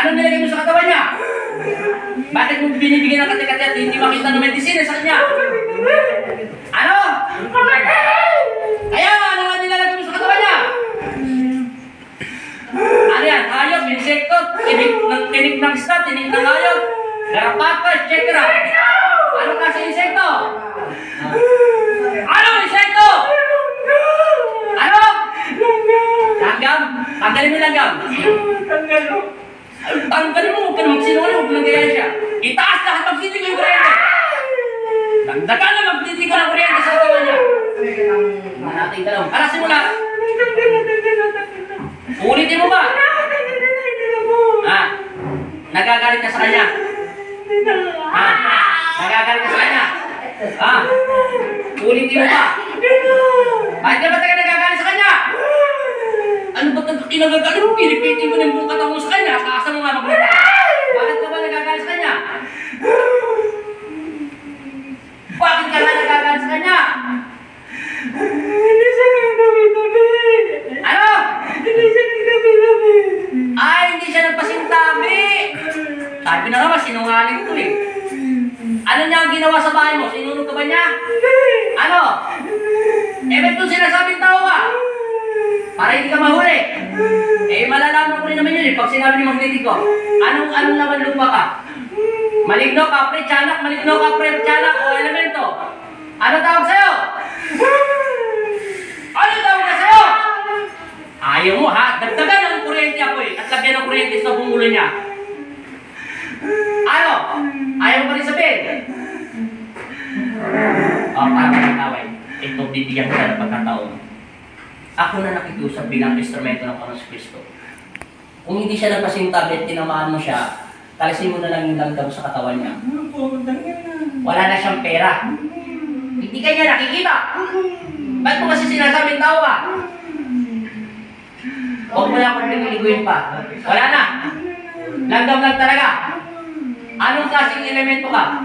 Ano nilagay mo sa katawan niya? Bakit mo binibigyan ng kati-kati at hindi makita ng medisina sa kanya? Ano? Kaya ano nga nilalagay mo sa katawan niya? Ano yan? Hayop, insekto, tinig ng isda, tinig ng hayop, garapata, etc. Ano kasi insekto? Ano insekto? Ano? Langgam? Tanggalin mo yung langgam. Tanggalin mo, huwag ka na magsinungaling, huwag magkaya siya. Itaas lahat, magtitig yung kuryente. Dagdagan na magtitig ko ng kuryente sa katawan niya. Manating ka lang. Arasin mo lahat. Ulitin mo ba? Ha? Nagagalit ka sa kanya? Ha? Nagagalit ka sa kanya? Ha? Ulitin mo ba? Bakit ka ba tayo nagagalit sa kanya? Ano ba kinagagalit mo? Pilipitin mo na yung buong katawan mo sa kanya. Kaasa mo nga magmita. Bakit ka ba nagagalit sa kanya? Bakit ka nga nagagalit sa kanya? Hindi siya nagtabi-tabi. Ano? Hindi siya nagtabi-tabi. Ay, hindi siya nagpasintabi. Sabi na naman, sinungaling ito eh. Ano niya ang ginawa sa bahay mo? Sinunog ka ba niya? Ano? Ba't kung sinasabing tao ka? Para hindi ka mahuli. Malalaman ko rin naman yun eh. Pag sinabi ni Magnetico, anong naman lupa ka? Maligno, kapre, tiyanak, maligno, kapre, tiyanak, o elemento. Ano tawag sa'yo? Ano tawag na sa'yo? Ayaw mo ha? Dagdagan ng kuryente ako eh. At lagyan ng kuryente sa bungulo niya. Ano? Ayaw mo pa rin sabihin? Para mataway. Ito, bibigyan ko na ng pagkataon. Ako na nakikiusap bilang instrumento ng Panginoon Kristo. Kung hindi siya nagpasintabi at tinamaan mo siya, talisin mo na lang yung langgam sa katawan niya. Wala na siyang pera. Hindi ka niya nakikita. Ba't mo kasi sinasabing tao ka? Huwag mo na akong piniliguin pa. Wala na. Langgam lang talaga. Anong klaseng elemento ka?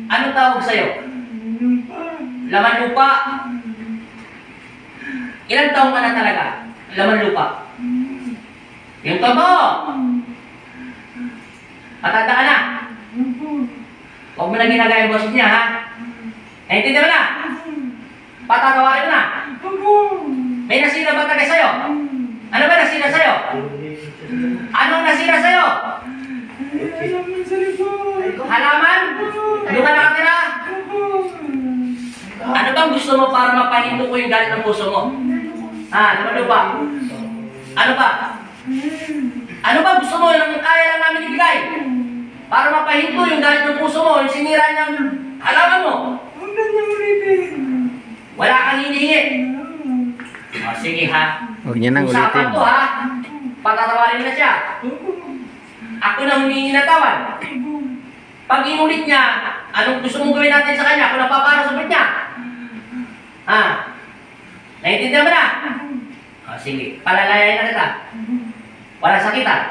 Anong tawag sa'yo? Laman lupa. Ilang taong ka na talaga? Laman lupa. Yung totoo. Matanda ka na. Huwag mo na ginagaya yung boss niya, ha? Naintindihan mo na? Patatawarin mo na? May nasira ba talaga sa'yo? Ano ba nasira sa'yo? Ano nasira sa'yo? Halaman? Doon ka nakatira? Ano bang gusto mo para mapahinto ko yung galit ng puso mo? Ano ba? Ano ba? Ano ba gusto mo yung kaya lang namin ibigay? Para mapahinto yung galit ng puso mo, yung sinira niyang halaman mo. Wala kang hinihingi. O sige ha. Huwag niya nang ulitin. Usapan to ha. Patatawarin na siya. Ako na humingi na tawan. Pag inulit niya, anong gusto mong gawin natin sa kanya? Ako na papara sa niya. Naiintindihan mo na? O sige, palalayain na kita. Wala sakitan.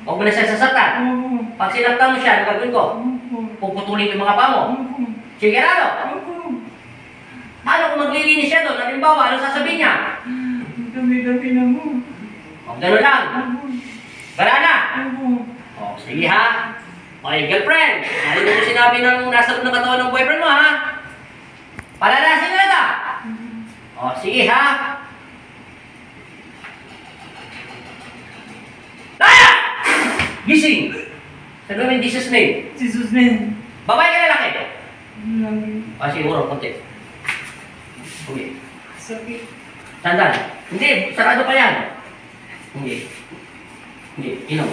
Huwag mo na siya sasaktan. Pag sinaktan mo siya, ano gagawin ko? Puputulin ko yung mga paa mo. Sigurado? Paano kung maglilinis siya doon? Halimbawa, ano sasabihin niya? Dami-dami na mo. O, gano'n lang. Wala na? O, sige ha. O, girlfriend. Narinig mo sinabi ng nasa loob ng katawan ng boyfriend mo ha. Palalasin na kita. O, sige ha. Gising! Sabi mo in Jesus' name. Jesus name. Babae ka lalaki? Siguro, konti. Okay. Sakit. Sandal. Hindi, sarado pa yan. Hindi. Inom.